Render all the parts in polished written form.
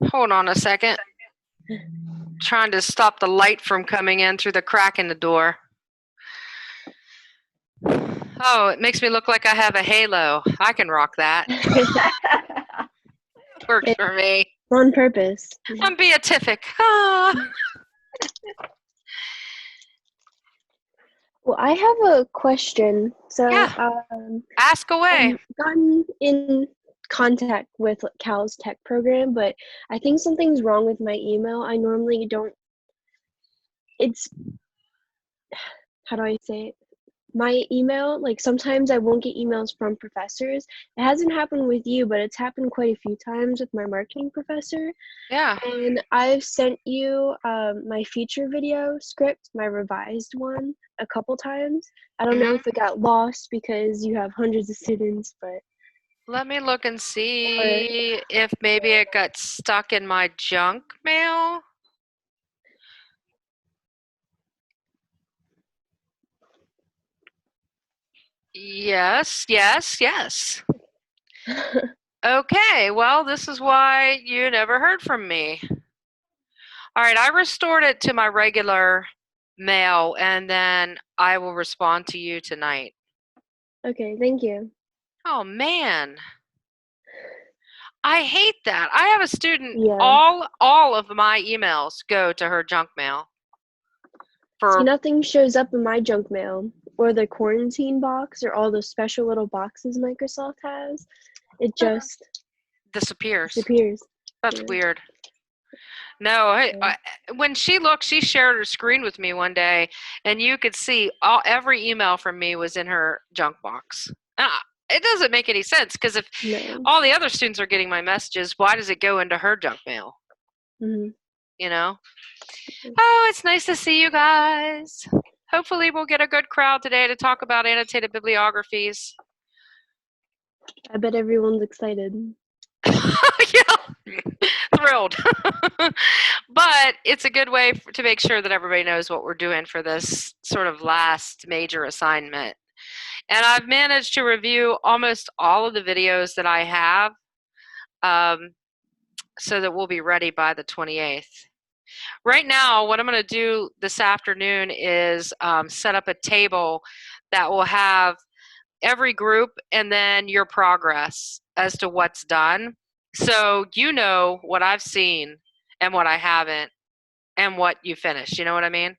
Hold on a second. Trying to stop the light from coming in through the crack in the door. Oh, it makes me look like I have a halo. I can rock that. Works for me. On purpose. I'm beatific. Ah. Well, I have a question. So, Yeah. Ask away. I've gotten in contact with Cal's tech program, but I think something's wrong with my email. I normally don't. It's how do I say it? My email, like sometimes I won't get emails from professors. It hasn't happened with you, but it's happened quite a few times with my marketing professor. Yeah. And I've sent you my feature video script, my revised one, a couple times. I don't know if it got lost because you have hundreds of students, but let me look and see if maybe it got stuck in my junk mail. Yes. Okay, well, this is why you never heard from me. All right, I restored it to my regular mail, and then I will respond to you tonight. Okay, thank you. Oh, man. I hate that. I have a student, Yeah. all of my emails go to her junk mail. See, nothing shows up in my junk mail or the quarantine box or all those special little boxes Microsoft has. It just disappears. That's weird. No, when she looked, she shared her screen with me one day, and you could see every email from me was in her junk box. It doesn't make any sense, because if all the other students are getting my messages, why does it go into her junk mail? Mm-hmm. You know? Oh, it's nice to see you guys. Hopefully we'll get a good crowd today to talk about annotated bibliographies. I bet everyone's excited. Yeah, thrilled. But it's a good way to make sure that everybody knows what we're doing for this sort of last major assignment. And I've managed to review almost all of the videos that I have, so that we'll be ready by the 28th. Right now, what I'm going to do this afternoon is set up a table that will have every group and then your progress as to what's done. So you know what I've seen and what I haven't and what you finished. You know what I mean?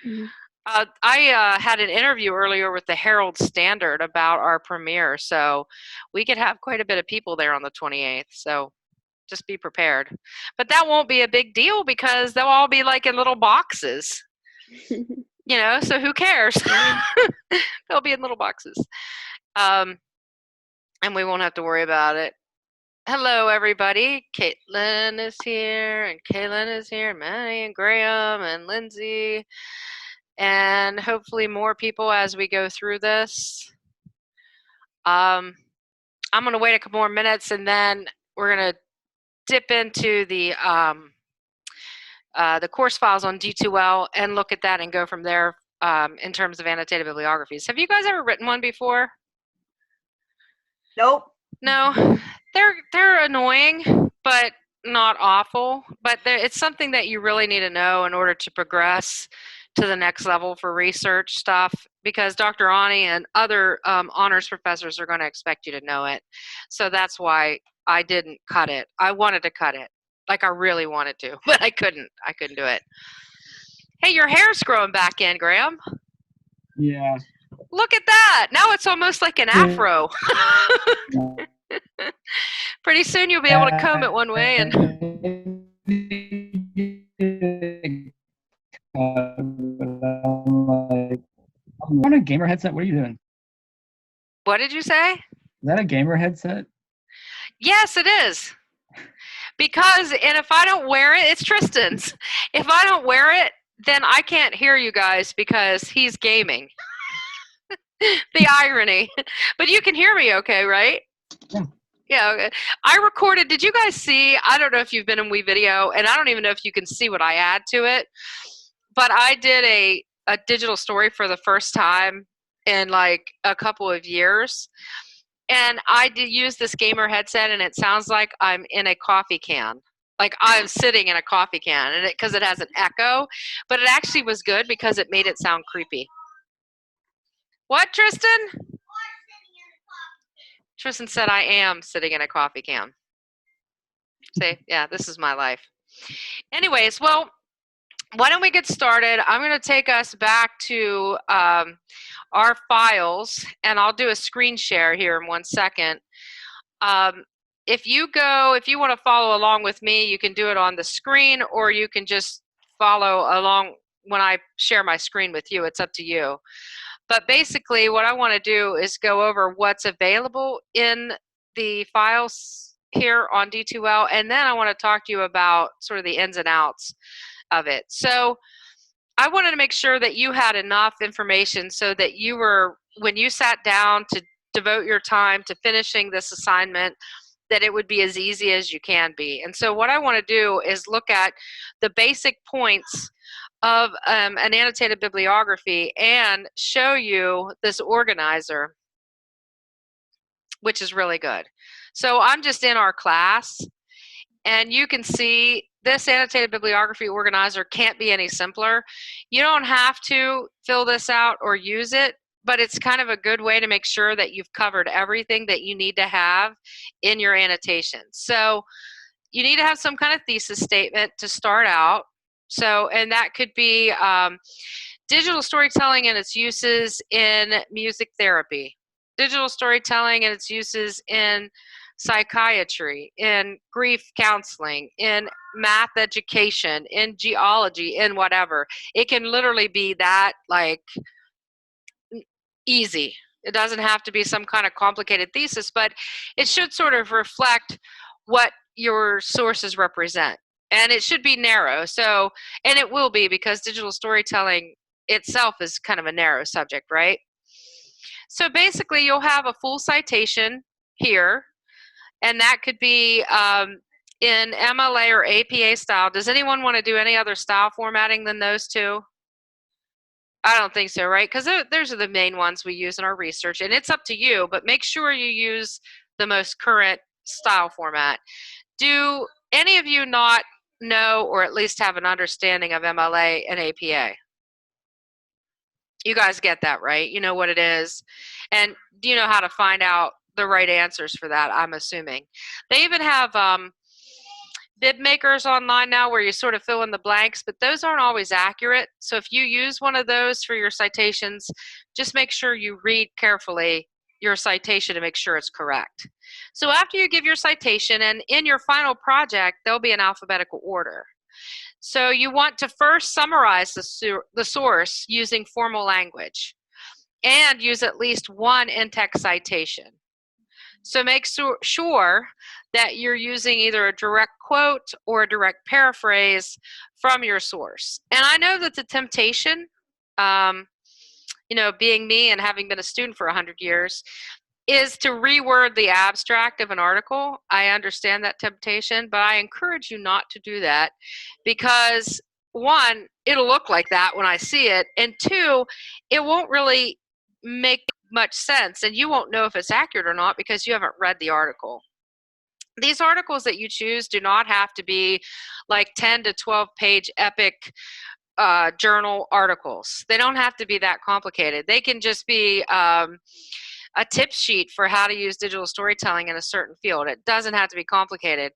Mm-hmm. I had an interview earlier with the Herald Standard about our premiere, so we could have quite a bit of people there on the 28th. So just be prepared. But that won't be a big deal because they'll all be like in little boxes. You know, so who cares? They'll be in little boxes. And we won't have to worry about it. Hello, everybody. Caitlin is here, and Kaylin is here, and Manny, and Graham, and Lindsay, and hopefully more people as we go through this. I'm going to wait a couple more minutes, and then we're going to dip into the course files on D2L and look at that and go from there in terms of annotated bibliographies. Have you guys ever written one before? Nope. No, they're annoying, but not awful. But it's something that you really need to know in order to progress to the next level for research stuff, because Dr. Ani and other honors professors are going to expect you to know it. So that's why I didn't cut it. I wanted to cut it. Like I really wanted to, but I couldn't. I couldn't do it. Hey, your hair's growing back in, Graham. Yeah. Look at that. Now it's almost like an afro. Pretty soon you'll be able to comb it one way and I'm on a gamer headset. What are you doing? What did you say? Is that a gamer headset? Yes, it is. Because, and if I don't wear it, it's Tristan's. If I don't wear it, then I can't hear you guys because he's gaming. The irony. But you can hear me okay, right? Yeah. Yeah, okay. I recorded, did you guys see, I don't know if you've been in WeVideo, and I don't even know if you can see what I add to it, but I did a digital story for the first time in like a couple of years. And I did use this gamer headset, and it sounds like I'm in a coffee can. like I'm sitting in a coffee can, and because it has an echo, but it actually was good because it made it sound creepy. What, Tristan? Tristan said I am sitting in a coffee can. See, yeah, this is my life. Anyways, well, why don't we get started? I'm going to take us back to our files, and I'll do a screen share here in 1 second. If you want to follow along with me, you can do it on the screen, or you can just follow along when I share my screen with you. It's up to you. But basically, what I want to do is go over what's available in the files here on D2L, and then I want to talk to you about sort of the ins and outs of it. So I wanted to make sure that you had enough information so that you were, when you sat down to devote your time to finishing this assignment, that it would be as easy as you can be. And so what I want to do is look at the basic points of an annotated bibliography and show you this organizer, which is really good. So I'm just in our class, and you can see this annotated bibliography organizer can't be any simpler. You don't have to fill this out or use it, but it's kind of a good way to make sure that you've covered everything that you need to have in your annotations. So you need to have some kind of thesis statement to start out. So, and that could be digital storytelling and its uses in music therapy, digital storytelling and its uses in psychiatry, in grief counseling, in math education, in geology, in whatever. It can literally be that, like, easy. It doesn't have to be some kind of complicated thesis, but it should sort of reflect what your sources represent. And it should be narrow. So, and it will be, because digital storytelling itself is kind of a narrow subject, right? So basically, you'll have a full citation here, and that could be in MLA or APA style. Does anyone want to do any other style formatting than those two? I don't think so, right? Because those are the main ones we use in our research, and it's up to you, but make sure you use the most current style format. Do any of you not know, or at least have an understanding of MLA and APA? You guys get that, right? You know what it is. And do you know how to find out the right answers for that, I'm assuming? They even have bib makers online now where you sort of fill in the blanks, but those aren't always accurate. So if you use one of those for your citations, just make sure you read carefully your citation to make sure it's correct. So after you give your citation, and in your final project, there'll be an alphabetical order. So you want to first summarize the source using formal language, and use at least one in-text citation. So make sure that you're using either a direct quote or a direct paraphrase from your source. And I know that the temptation, you know, being me and having been a student for 100 years, is to reword the abstract of an article. I understand that temptation, but I encourage you not to do that, because one, it'll look like that when I see it, and two, it won't really make much sense, and you won't know if it's accurate or not because you haven't read the article. These articles that you choose do not have to be like 10 to 12 page epic journal articles. They don't have to be that complicated. They can just be a tip sheet for how to use digital storytelling in a certain field. It doesn't have to be complicated,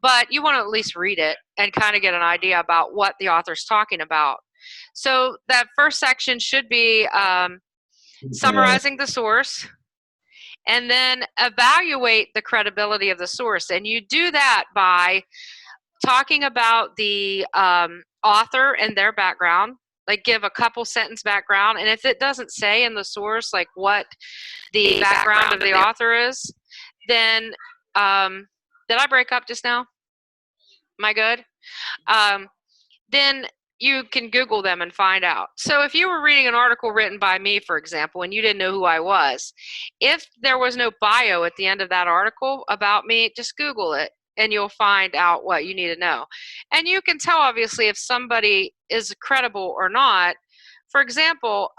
but you want to at least read it and kind of get an idea about what the author's talking about. So that first section should be summarizing the source, and then evaluate the credibility of the source. And you do that by talking about the author and their background, like give a couple sentence background. And if it doesn't say in the source like what the background of the author is, then did I break up just now? Am I good? Then you can Google them and find out. So if you were reading an article written by me, for example, and you didn't know who I was, if there was no bio at the end of that article about me, just Google it and you'll find out what you need to know. And you can tell, obviously, if somebody is credible or not. For example,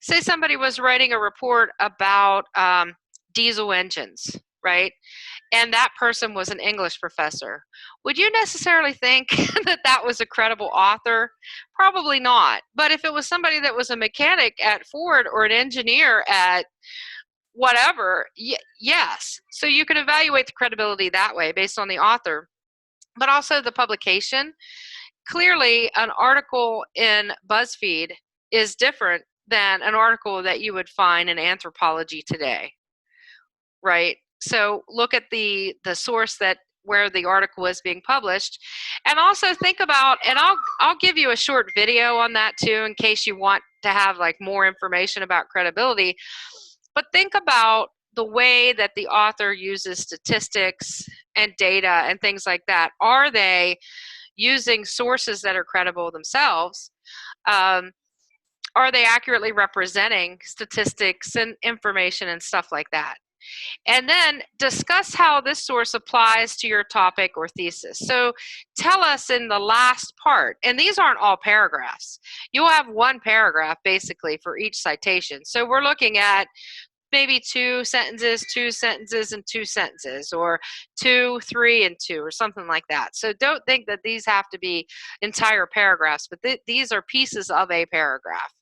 say somebody was writing a report about diesel engines, right? and that person was an English professor, would you necessarily think that that was a credible author? Probably not. But if it was somebody that was a mechanic at Ford or an engineer at whatever, yes. So you can evaluate the credibility that way based on the author, but also the publication. Clearly, an article in BuzzFeed is different than an article that you would find in Anthropology Today, right? So look at the source that where the article is being published, and also think about, and I'll give you a short video on that too in case you want to have like more information about credibility. But think about the way that the author uses statistics and data and things like that. Are they using sources that are credible themselves? Are they accurately representing statistics and information and stuff like that? And then discuss how this source applies to your topic or thesis. So tell us in the last part, and these aren't all paragraphs. You'll have one paragraph basically for each citation. So we're looking at maybe 2 sentences, 2 sentences, and 2 sentences, or 2, 3, and 2, or something like that. So don't think that these have to be entire paragraphs, but these are pieces of a paragraph.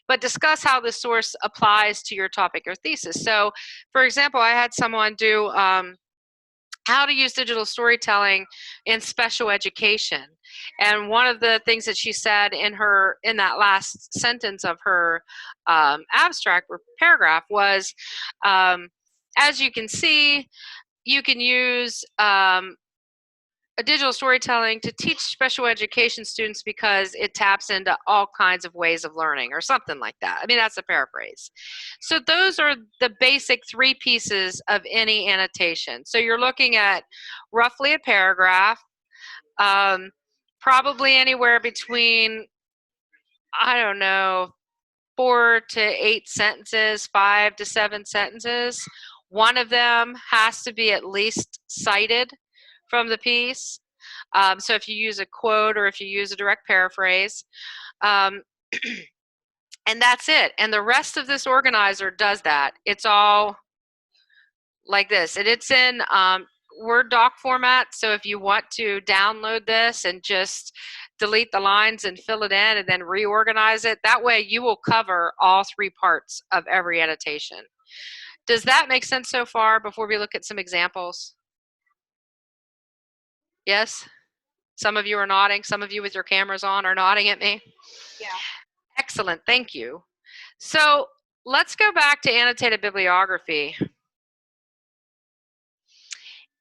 But discuss how the source applies to your topic or thesis. So, for example, I had someone do how to use digital storytelling in special education. And one of the things that she said in that last sentence of her abstract or paragraph was, as you can see, you can use a digital storytelling to teach special education students because it taps into all kinds of ways of learning, or something like that. I mean, that's a paraphrase. So those are the basic 3 pieces of any annotation. So you're looking at roughly a paragraph, probably anywhere between, I don't know, 4 to 8 sentences, 5 to 7 sentences. One of them has to be at least cited from the piece. So if you use a quote or if you use a direct paraphrase, and that's it. And the rest of this organizer does that. It's all like this, and it's in Word doc format. So if you want to download this and just delete the lines and fill it in and then reorganize it, that way you will cover all 3 parts of every annotation. Does that make sense so far before we look at some examples? Yes? Some of you are nodding. Some of you with your cameras on are nodding at me. Yeah. Excellent. Thank you. So let's go back to annotated bibliography.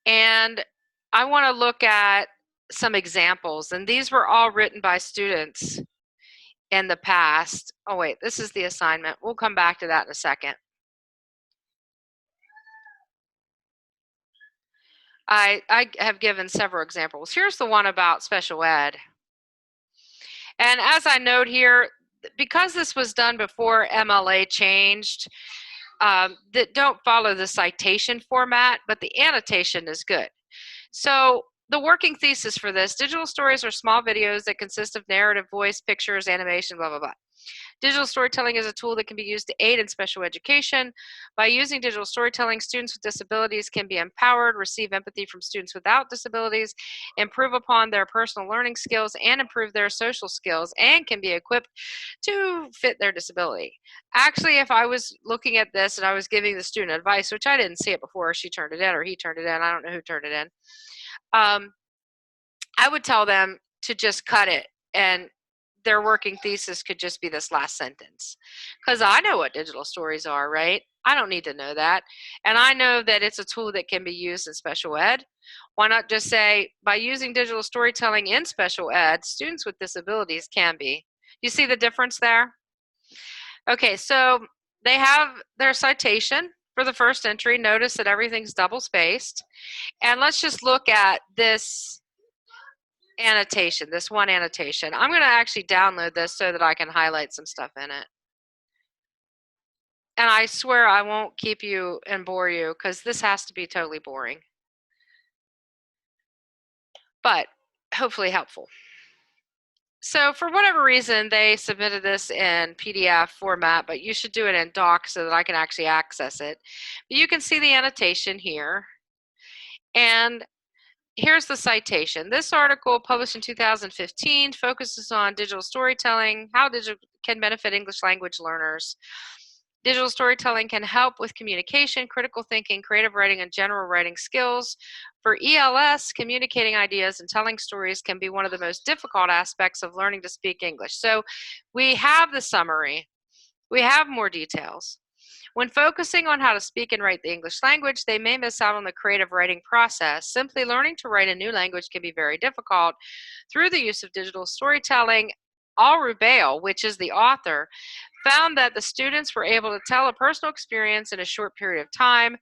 And I want to look at some examples. And these were all written by students in the past. Oh, wait, this is the assignment. We'll come back to that in a second. I have given several examples. Here's the one about special ed. And as I note here, because this was done before MLA changed, that don't follow the citation format, but the annotation is good. So the working thesis for this: digital stories are small videos that consist of narrative, voice, pictures, animation, blah, blah, blah. Digital storytelling is a tool that can be used to aid in special education. By using digital storytelling, students with disabilities can be empowered, receive empathy from students without disabilities, improve upon their personal learning skills, and improve their social skills, and can be equipped to fit their disability. Actually, if I was looking at this and I was giving the student advice, which I didn't see it before she turned it in or he turned it in, I don't know who turned it in, I would tell them to just cut it, and their working thesis could just be this last sentence. Because I know what digital stories are, right? I don't need to know that. And I know that it's a tool that can be used in special ed. Why not just say, by using digital storytelling in special ed, students with disabilities can be. You see the difference there? Okay, so they have their citation for the first entry. Notice that everything's double spaced. And let's just look at this annotation, this one annotation. I'm going to actually download this so that I can highlight some stuff in it. And I swear I won't keep you and bore you, because this has to be totally boring, but hopefully helpful. So for whatever reason, they submitted this in PDF format, but you should do it in doc so that I can actually access it. But you can see the annotation here. And here's the citation. This article, published in 2015, focuses on digital storytelling, how digital can benefit English language learners. Digital storytelling can help with communication, critical thinking, creative writing, and general writing skills. For ELS, communicating ideas and telling stories can be one of the most difficult aspects of learning to speak English. So we have the summary. We have more details. When focusing on how to speak and write the English language, they may miss out on the creative writing process. Simply learning to write a new language can be very difficult. Through the use of digital storytelling, Al Rubail, which is the author, found that the students were able to tell a personal experience in a short period of time.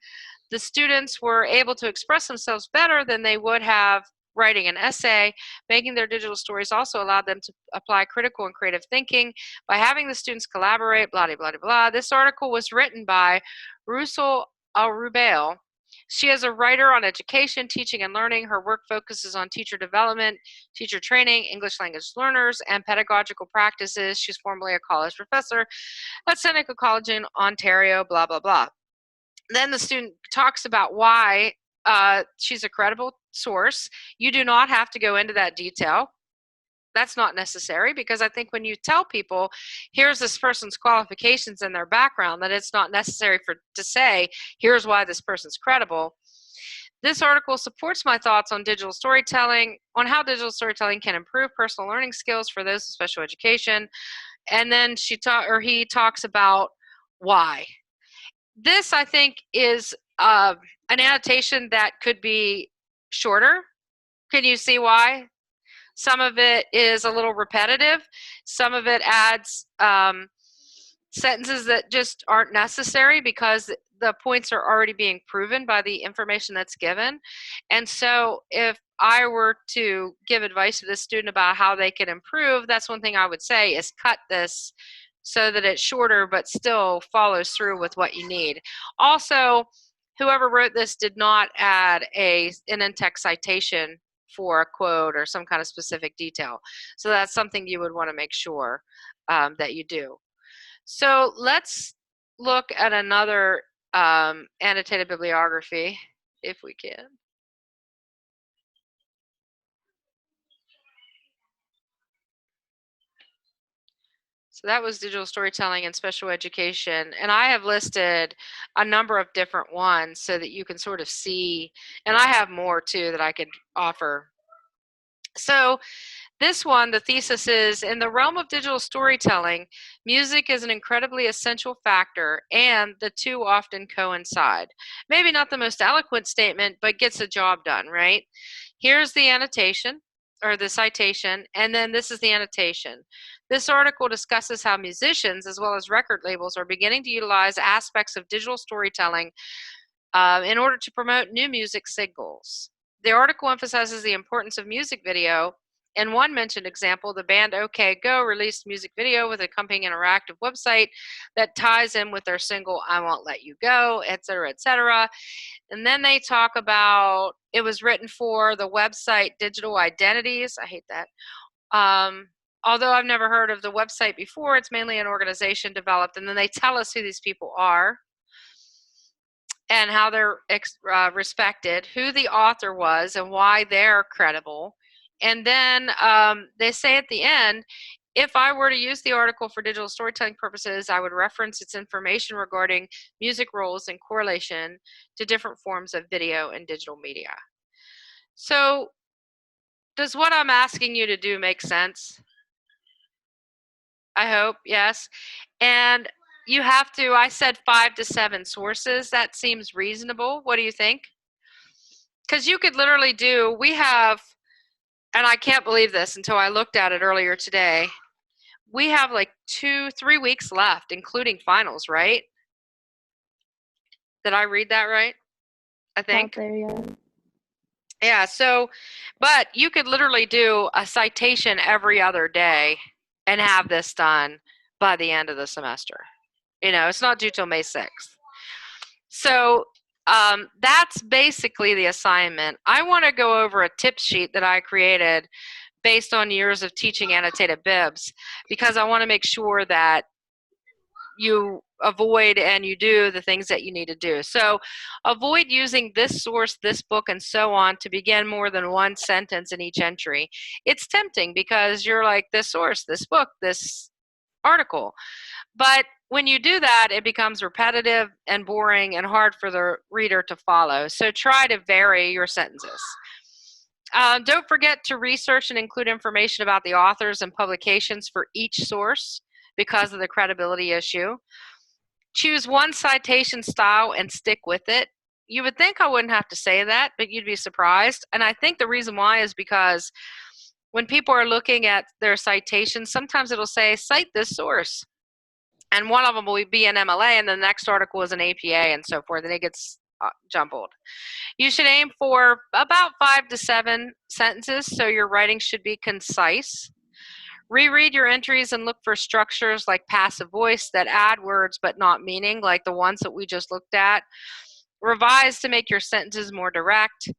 The students were able to express themselves better than they would have writing an essay. Making their digital stories also allowed them to apply critical and creative thinking by having the students collaborate, blah, blah, blah, blah. This article was written by Russell Rubail. She is a writer on education, teaching, and learning. Her work focuses on teacher development, teacher training, English language learners, and pedagogical practices. She's formerly a college professor at Seneca College in Ontario, blah, blah, blah. Then the student talks about why she's a credible source. You do not have to go into that detail. That's not necessary, because I think when you tell people, here's this person's qualifications and their background, that it's not necessary to say, here's why this person's credible. This article supports my thoughts on digital storytelling, on how digital storytelling can improve personal learning skills for those with special education. And then he talks about why. This, I think, is an annotation that could be shorter. Can you see why? Some of it is a little repetitive. Some of it adds sentences that just aren't necessary because the points are already being proven by the information that's given. And so if I were to give advice to this student about how they can improve, that's one thing I would say is cut this so that it's shorter but still follows through with what you need. Also, whoever wrote this did not add an in-text citation for a quote or some kind of specific detail. So that's something you would want to make sure that you do. So let's look at another annotated bibliography, if we can. So that was digital storytelling and special education. And I have listed a number of different ones so that you can sort of see, and I have more too that I could offer. So this one, the thesis is, in the realm of digital storytelling, music is an incredibly essential factor, and the two often coincide. Maybe not the most eloquent statement, but gets the job done, right? Here's the annotation, or the citation, and then this is the annotation. This article discusses how musicians, as well as record labels, are beginning to utilize aspects of digital storytelling in order to promote new music singles. The article emphasizes the importance of music video. In one mentioned example, the band OK Go released music video with accompanying interactive website that ties in with their single I Won't Let You Go, etc., etc. And then they talk about it was written for the website Digital Identities. I hate that. Although I've never heard of the website before, it's mainly an organization developed, and then they tell us who these people are and how they're respected, who the author was and why they're credible. And then they say at the end, if I were to use the article for digital storytelling purposes, I would reference its information regarding music roles and correlation to different forms of video and digital media. So does what I'm asking you to do make sense? I hope, yes. And you have to, I said 5 to 7 sources. That seems reasonable. What do you think? Because you could literally do, we have, and I can't believe this until I looked at it earlier today, we have like 2-3 weeks left, including finals, right? Did I read that right? I think. Out there, yeah. Yeah, so, but you could literally do a citation every other day and have this done by the end of the semester. You know, it's not due till May 6th. So that's basically the assignment. I want to go over a tip sheet that I created based on years of teaching annotated bibs, because I want to make sure that you avoid and you do the things that you need to do. So avoid using this source, this book, and so on to begin more than one sentence in each entry. It's tempting because you're like, this source, this book, this article. But when you do that, it becomes repetitive and boring and hard for the reader to follow. So try to vary your sentences. Don't forget to research and include information about the authors and publications for each source because of the credibility issue. Choose one citation style and stick with it. You would think I wouldn't have to say that, but you'd be surprised. And I think the reason why is because when people are looking at their citations, sometimes it'll say, cite this source. And one of them will be an MLA, and the next article is an APA and so forth, and it gets jumbled. You should aim for about 5 to 7 sentences, so your writing should be concise. Reread your entries and look for structures like passive voice that add words but not meaning, like the ones that we just looked at. Revise to make your sentences more direct.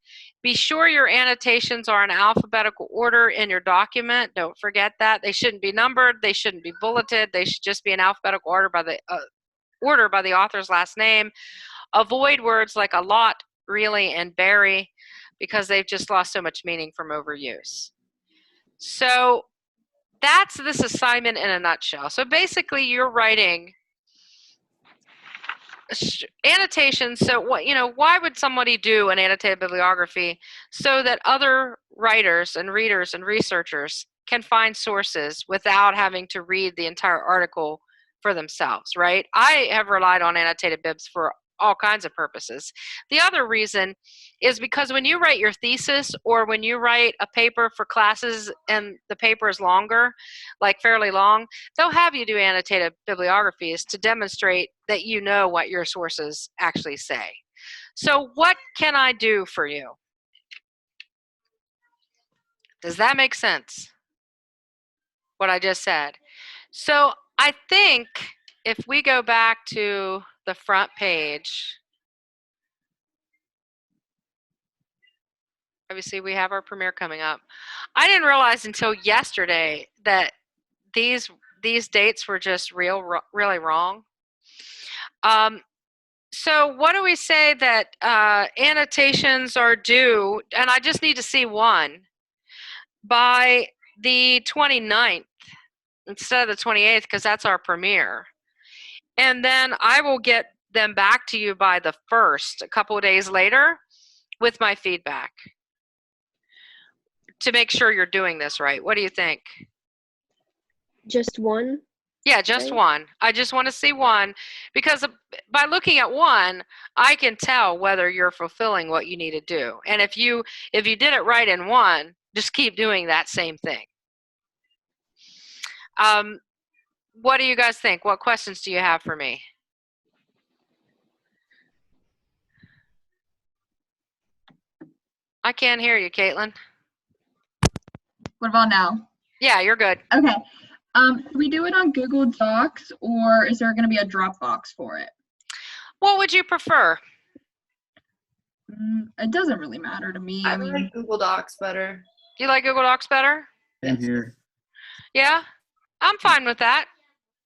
Be sure your annotations are in alphabetical order in your document. Don't forget that. They shouldn't be numbered. They shouldn't be bulleted. They should just be in alphabetical order by the author's last name. Avoid words like a lot, really, and very because they've just lost so much meaning from overuse. So that's this assignment in a nutshell. So basically you're writing annotations. So what, why would somebody do an annotated bibliography? So that other writers and readers and researchers can find sources without having to read the entire article for themselves, right? I have relied on annotated bibs for all kinds of purposes. The other reason is because when you write your thesis or when you write a paper for classes and the paper is longer, like fairly long, they'll have you do annotated bibliographies to demonstrate that you know what your sources actually say. So what can I do for you? Does that make sense? What I just said. So I think if we go back to the front page, obviously we have our premiere coming up. I didn't realize until yesterday that these dates were just really wrong. So what do we say that annotations are due, and I just need to see one, by the 29th instead of the 28th because that's our premiere. And then I will get them back to you by the 1st, a couple of days later, with my feedback to make sure you're doing this right. What do you think? Just one? Yeah, just Right. one. I just want to see one because by looking at one, I can tell whether you're fulfilling what you need to do. And if you did it right in one, just keep doing that same thing. What do you guys think? What questions do you have for me? I can't hear you, Caitlin. What about now? Yeah, you're good. Okay. Do we do it on Google Docs or is there going to be a Dropbox for it? What would you prefer? It doesn't really matter to me. I like Google Docs better. Do you like Google Docs better? Same here. Yeah, I'm fine with that.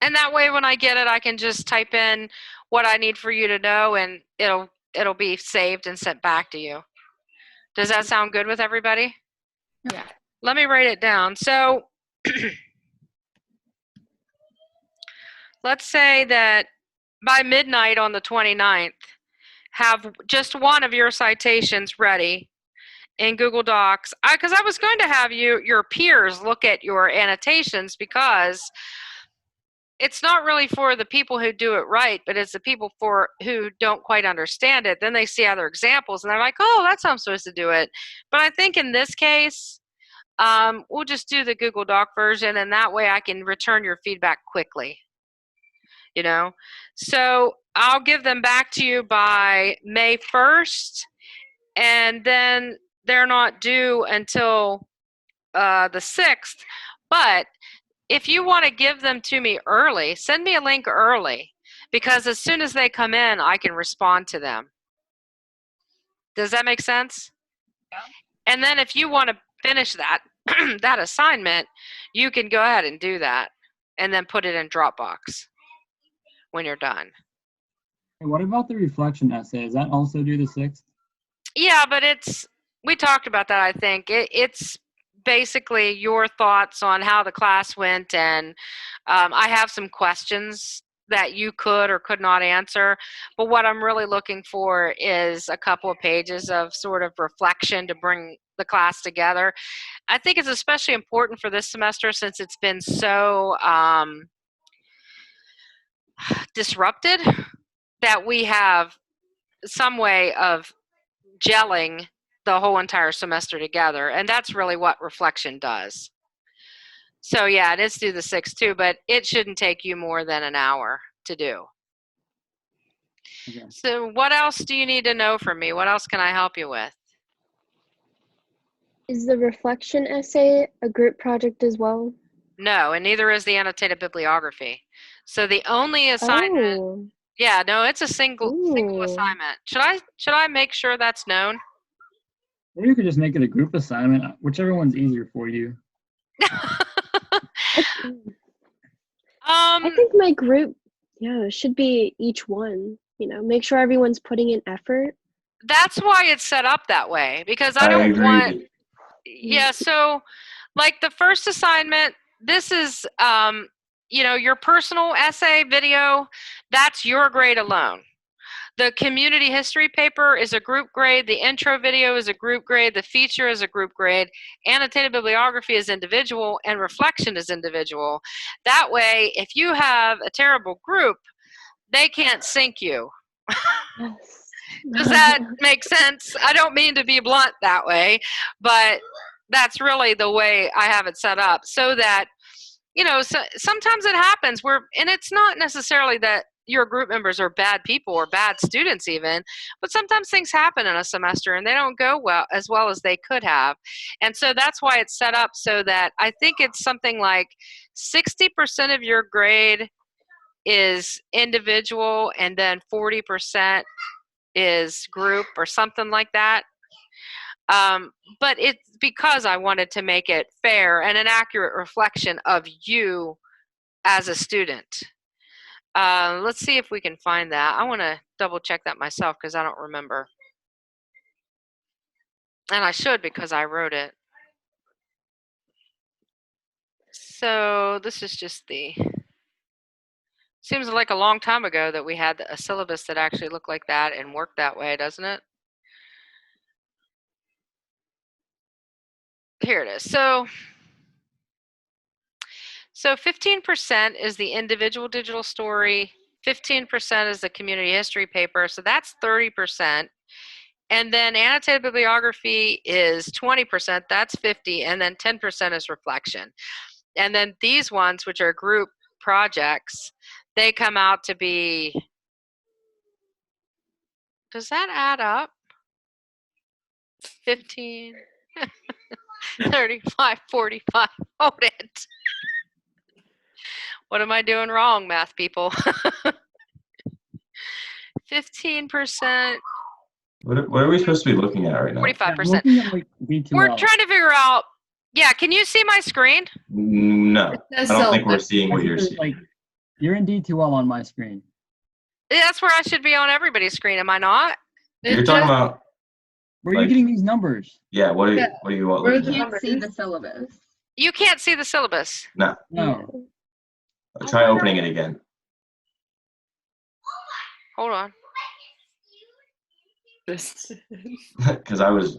And that way when I get it, I can just type in what I need for you to know and it'll be saved and sent back to you. Does that sound good with everybody? Yeah. Let me write it down. So let's say that by midnight on the 29th, have just one of your citations ready in Google Docs. Because I was going to have your peers look at your annotations because it's not really for the people who do it right, but it's the people who don't quite understand it. Then they see other examples and they're like, oh, that's how I'm supposed to do it. But I think in this case, we'll just do the Google Doc version, and that way I can return your feedback quickly. So I'll give them back to you by May 1st, and then they're not due until the 6th. But if you want to give them to me early, send me a link early, because as soon as they come in, I can respond to them. Does that make sense? Yeah. And then if you want to finish that that assignment, you can go ahead and do that and then put it in Dropbox. when you're done. Hey, what about the reflection essay? Is that also due the 6th? Yeah, but we talked about that, I think. It's basically your thoughts on how the class went, and I have some questions that you could or could not answer, but what I'm really looking for is a couple of pages of sort of reflection to bring the class together. I think it's especially important for this semester since it's been so disrupted that we have some way of gelling the whole entire semester together, and that's really what reflection does. So yeah, it is due the 6th too, but it shouldn't take you more than an hour to do. Okay. So what else do you need to know from me? What else can I help you with? Is the reflection essay a group project as well? No, and neither is the annotated bibliography. So the only assignment, Oh, yeah, no, it's a single ooh. assignment. Should I make sure that's known? Maybe you could just make it a group assignment, whichever one's easier for you. I think my group, should be each one. Make sure everyone's putting in effort. That's why it's set up that way, because I I don't agree. want, yeah, so like the first assignment, this is, your personal essay video, that's your grade alone. The community history paper is a group grade, the intro video is a group grade, the feature is a group grade, annotated bibliography is individual, and reflection is individual. That way, if you have a terrible group, they can't sync you. Yes. Does that make sense? I don't mean to be blunt that way, but that's really the way I have it set up so that, so sometimes it happens and it's not necessarily that your group members are bad people or bad students even, but sometimes things happen in a semester and they don't go as well as they could have. And so that's why it's set up so that I think it's something like 60% of your grade is individual and then 40% is group or something like that. But it's because I wanted to make it fair and an accurate reflection of you as a student. Let's see if we can find that. I want to double check that myself because I don't remember. And I should because I wrote it. So this is just seems like a long time ago that we had a syllabus that actually looked like that and worked that way, doesn't it? Here it is. So 15% is the individual digital story, 15% is the community history paper, so that's 30%. And then annotated bibliography is 20%, that's 50, and then 10% is reflection. And then these ones, which are group projects, they come out to be, does that add up? 15, 35, 45, hold it. What am I doing wrong, math people? 15%. What are we supposed to be looking at right now? 45%. Yeah, I'm looking at, like, B2L. We're trying to figure out, yeah, can you see my screen? No, I don't think we're seeing what you're seeing. Like, you're in D2L on my screen. That's where I should be on everybody's screen, am I not? You're talking about, Where are you getting these numbers? yeah, what are you We looking at? can't see the syllabus. You can't see the syllabus. No, No. try opening it again. Hold on. Because I was.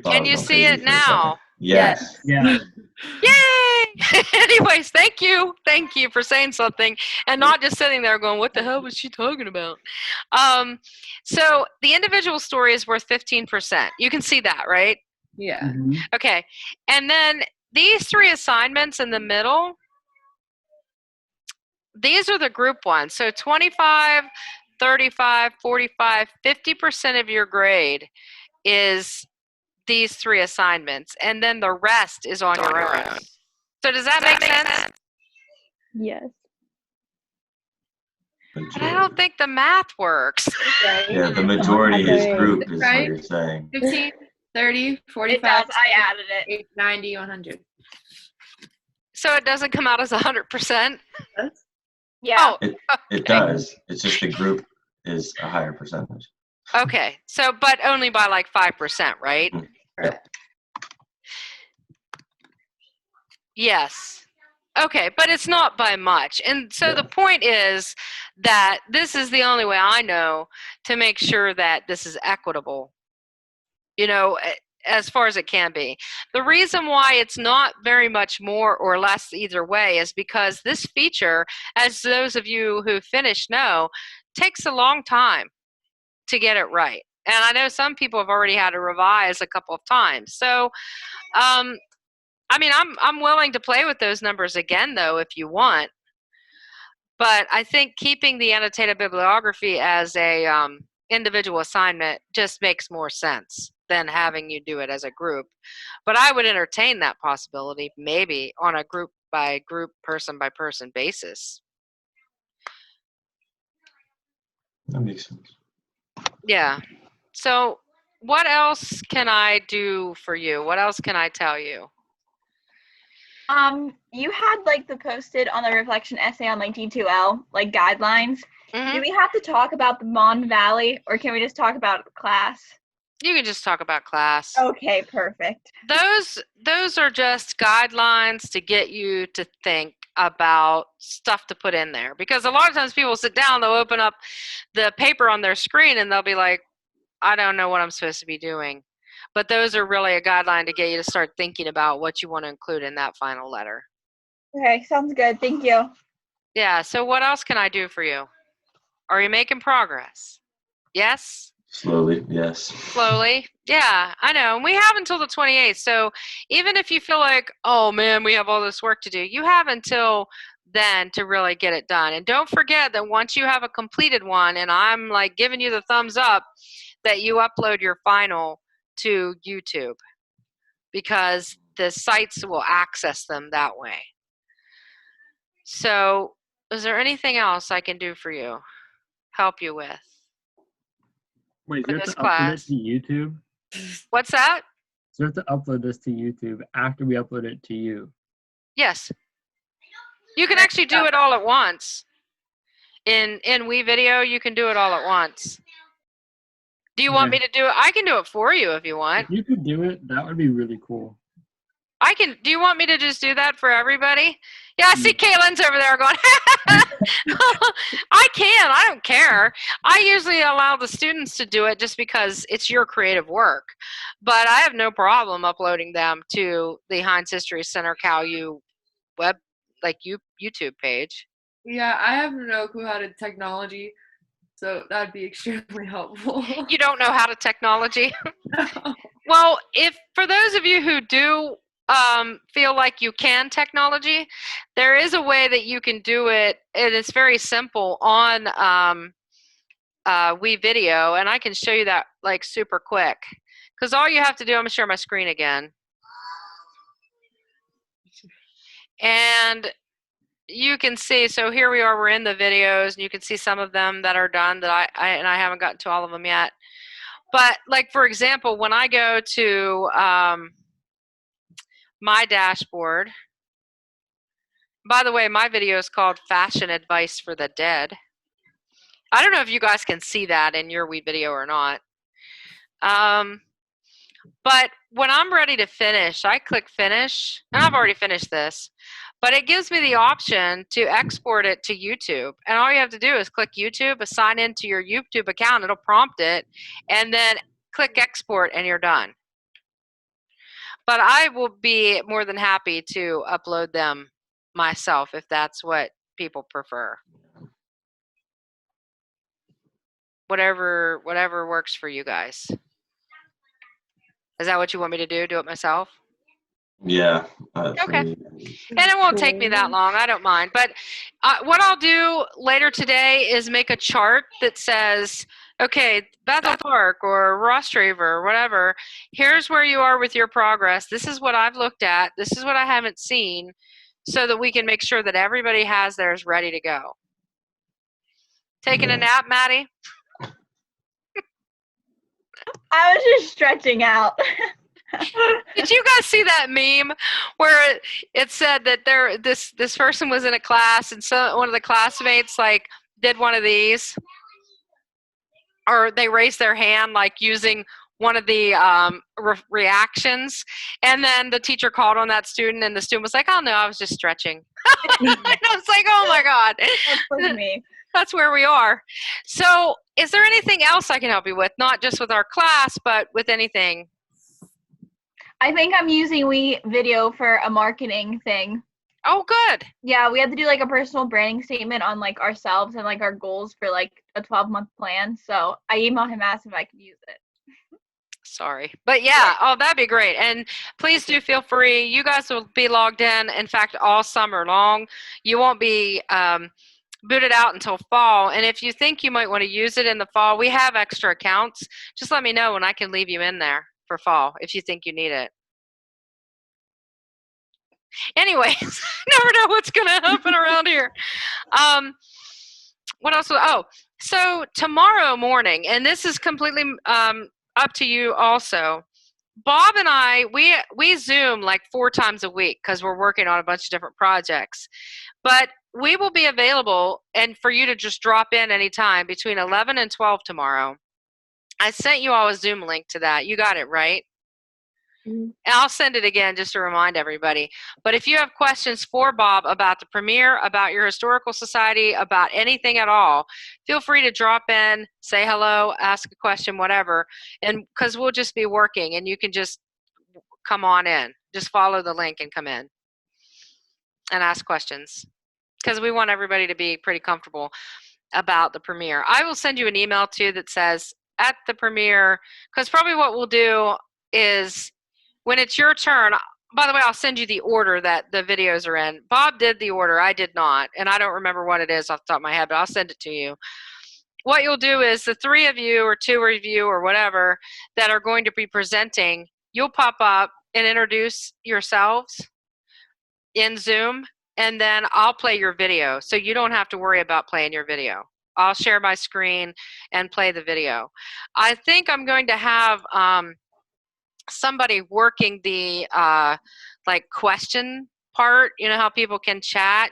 Can you see it now? Yes. Yeah. Yay! Anyways, thank you for saying something and not just sitting there going, what the hell was she talking about? So the individual story is worth 15%. You can see that, right? Yeah. Mhm. Okay. And then these three assignments in the middle, these are the group ones. So 25, 35, 45, 50% of your grade is these three assignments. And then the rest is on your own. So does that make sense? Yes. But I don't think the math works. Yeah, the majority is Okay. group is what Right. you're saying. 15, 30, It 45, does. I added it. 90, 100. So it doesn't come out as 100%. Yeah. Oh, It does. It's just the group is a higher percentage. okay. So, but only by like 5%, right? Mhm. Right. Yes. Okay, but it's not by much. And so Yeah. the point is that this is the only way I know to make sure that this is equitable, as far as it can be. The reason why it's not very much more or less either way is because this feature, as those of you who finished know, takes a long time to get it right. And I know some people have already had to revise a couple of times. So, I'm willing to play with those numbers again, though, if you want. But I think keeping the annotated bibliography as a individual assignment just makes more sense than having you do it as a group. But I would entertain that possibility, maybe on a group by group, person by person basis. That makes sense. Yeah. So what else can I do for you? What else can I tell you? You had like the posted on the reflection essay on like D2L, like guidelines. Mm-hmm. Do we have to talk about the Mon Valley, or can we just talk about class? You can just talk about class. Okay, perfect. Those are just guidelines to get you to think about stuff to put in there. Because a lot of times people sit down, they'll open up the paper on their screen and they'll be like, I don't know what I'm supposed to be doing. But those are really a guideline to get you to start thinking about what you want to include in that final letter. Okay, sounds good. Thank you. Yeah, so what else can I do for you? Are you making progress? Yes? Slowly, yes. Slowly. Yeah, I know. And we have until the 28th. So even if you feel like, oh man, we have all this work to do, you have until then to really get it done. And don't forget that once you have a completed one, and I'm like giving you the thumbs up, that you upload your final to YouTube, because the sites will access them that way. So is there anything else I can do for you? Help you with? Wait, For you have this to upload class. it to YouTube? What's that? So you have to upload this to YouTube after we upload it to you. Yes. You can actually do it all at once. In WeVideo, you can do it all at once. Do you want me Okay. to do it? I can do it for you if you want. If you could do it, that would be really cool. I can. Do you want me to just do that for everybody? Yeah, I see Caitlin's over there going, I can. I don't care. I usually allow the students to do it just because it's your creative work. But I have no problem uploading them to the Heinz History Center CalU web, YouTube page. Yeah, I have no clue how to technology, so that'd be extremely helpful. You don't know how to technology? Well, if for those of you who do feel like you can technology, there is a way that you can do it, and it's very simple on WeVideo, and I can show you that like super quick. Because all you have to do, I'm gonna share my screen again, and you can see. So here we are. We're in the videos, and you can see some of them that are done that I haven't gotten to all of them yet. But like for example, when I go to my dashboard. By the way, my video is called Fashion Advice for the Dead. I don't know if you guys can see that in your WeVideo or not. But when I'm ready to finish, I click Finish, and I've already finished this. But it gives me the option to export it to YouTube. And all you have to do is click YouTube, sign into your YouTube account, it'll prompt it, and then click Export, and you're done. But I will be more than happy to upload them myself if that's what people prefer. Whatever works for you guys. Is that what you want me to do? Do it myself? Yeah. Okay. And it won't take me that long. I don't mind. But what I'll do later today is make a chart that says, okay, Bethel Park or Rostraver or whatever, here's where you are with your progress. This is what I've looked at. This is what I haven't seen, so that we can make sure that everybody has theirs ready to go. Taking a nap, Maddie? I was just stretching out. Did you guys see that meme where it said that this person was in a class and so one of the classmates like did one of these, or they raised their hand like using one of the reactions, and then the teacher called on that student, and the student was like, "Oh no, I was just stretching." And I was like, "Oh my god, That's like me. that's where we are." So, is there anything else I can help you with? Not just with our class, but with anything? I think I'm using video for a marketing thing. Oh, good. Yeah, we have to do like a personal branding statement on like ourselves and like our goals for like a 12-month plan. So I emailed him, asked if I could use it. Sorry. But yeah, oh, that'd be great. And please do feel free. You guys will be logged in fact, all summer long. You won't be booted out until fall. And if you think you might want to use it in the fall, we have extra accounts. Just let me know and I can leave you in there for fall if you think you need it. Anyways, never know what's going to happen around here. What else? Oh, so tomorrow morning, and this is completely up to you also. Bob and I, we Zoom like 4 times a week because we're working on a bunch of different projects. But we will be available and for you to just drop in anytime between 11 and 12 tomorrow. I sent you all a Zoom link to that. You got it, right? Mhm. And I'll send it again just to remind everybody. But if you have questions for Bob about the premiere, about your historical society, about anything at all, feel free to drop in, say hello, ask a question, whatever. And because we'll just be working and you can just come on in. Just follow the link and come in and ask questions. Because we want everybody to be pretty comfortable about the premiere. I will send you an email too that says at the premiere, because probably what we'll do is when it's your turn, by the way, I'll send you the order that the videos are in. Bob did the order, I did not, and I don't remember what it is off the top of my head, but I'll send it to you. What you'll do is the 3 of you or 2 of you or whatever that are going to be presenting, you'll pop up and introduce yourselves in Zoom, and then I'll play your video, so you don't have to worry about playing your video. I'll share my screen and play the video. I think I'm going to have somebody working the like question part, you know how people can chat.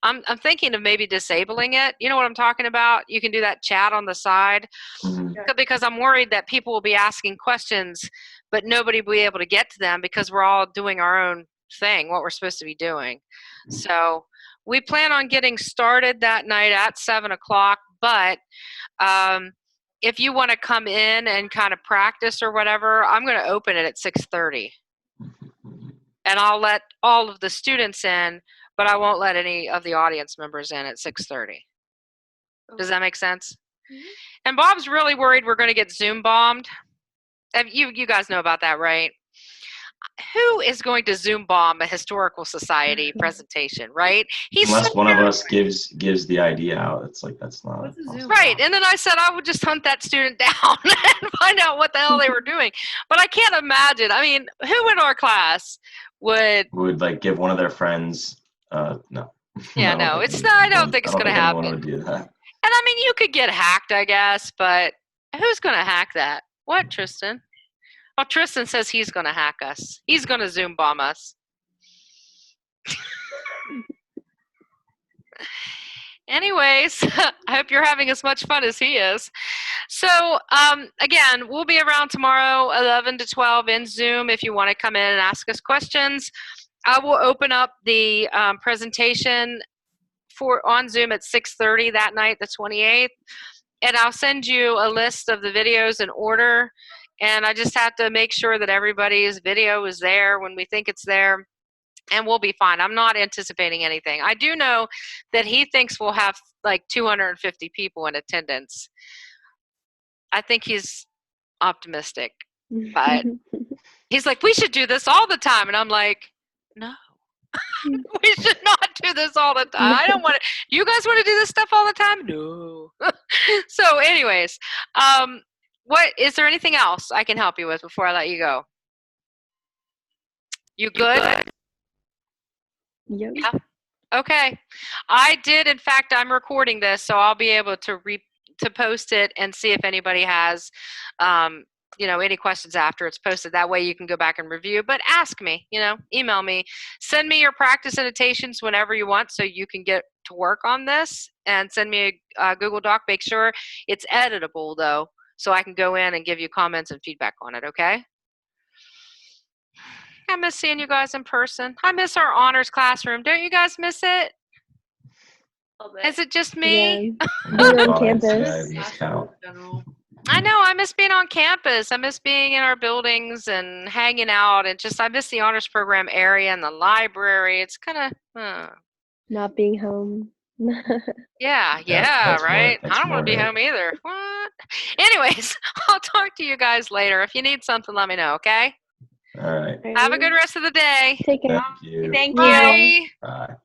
I'm thinking of maybe disabling it. You know what I'm talking about? You can do that chat on the side. Mhm. Because I'm worried that people will be asking questions, but nobody will be able to get to them because we're all doing our own thing, what we're supposed to be doing. So we plan on getting started that night at 7 o'clock, but if you want to come in and kind of practice or whatever, I'm going to open it at 6:30. And I'll let all of the students in, but I won't let any of the audience members in at 6:30. Does that make sense? Mhm. And Bob's really worried we're going to get Zoom bombed. You guys know about that, right? Who is going to Zoom bomb a historical society presentation, right? Unless one of us gives the idea out, it's like that's not What's a Zoom? possible. Right, and then I said I would just hunt that student down and find out what the hell they were doing. But I can't imagine. I mean, who in our class would? Would like give one of their friends? No. Yeah, no, it's not. I don't think it's going to happen. Anyone would do that. And I mean, you could get hacked, I guess, but who's going to hack that? What, Tristan? Oh, Tristan says he's going to hack us. He's going to Zoom bomb us. Anyways, I hope you're having as much fun as he is. So, again, we'll be around tomorrow, 11 to 12 in Zoom if you want to come in and ask us questions. I will open up the presentation on Zoom at 6:30 that night, the 28th. And I'll send you a list of the videos in order. And I just have to make sure that everybody's video is there when we think it's there. And we'll be fine. I'm not anticipating anything. I do know that he thinks we'll have like 250 people in attendance. I think he's optimistic. But he's like, we should do this all the time. And I'm like, no. We should not do this all the time. I don't want to. You guys want to do this stuff all the time? No. So anyways, what is there anything else I can help you with before I let you go? You good? Yep. Yeah. Okay. I did, in fact, I'm recording this, so I'll be able to post it and see if anybody has any questions after it's posted. That way you can go back and review. But ask me, email me. Send me your practice annotations whenever you want so you can get to work on this. And send me a Google Doc. Make sure it's editable, though, so I can go in and give you comments and feedback on it, okay? I miss seeing you guys in person. I miss our honors classroom. Don't you guys miss it? Is it just me? Yeah. Being on Yeah, campus. I missed Cal. I know. I miss being on campus. I miss being in our buildings and hanging out. And I miss the honors program area and the library. It's kind of, Not being home. yeah, That's right? that's I don't want to be more home either. What? Anyways, I'll talk to you guys later. If you need something, let me know, okay? All right. Have a good rest of the day. Take care. Thank you. Thank you. Bye. Bye.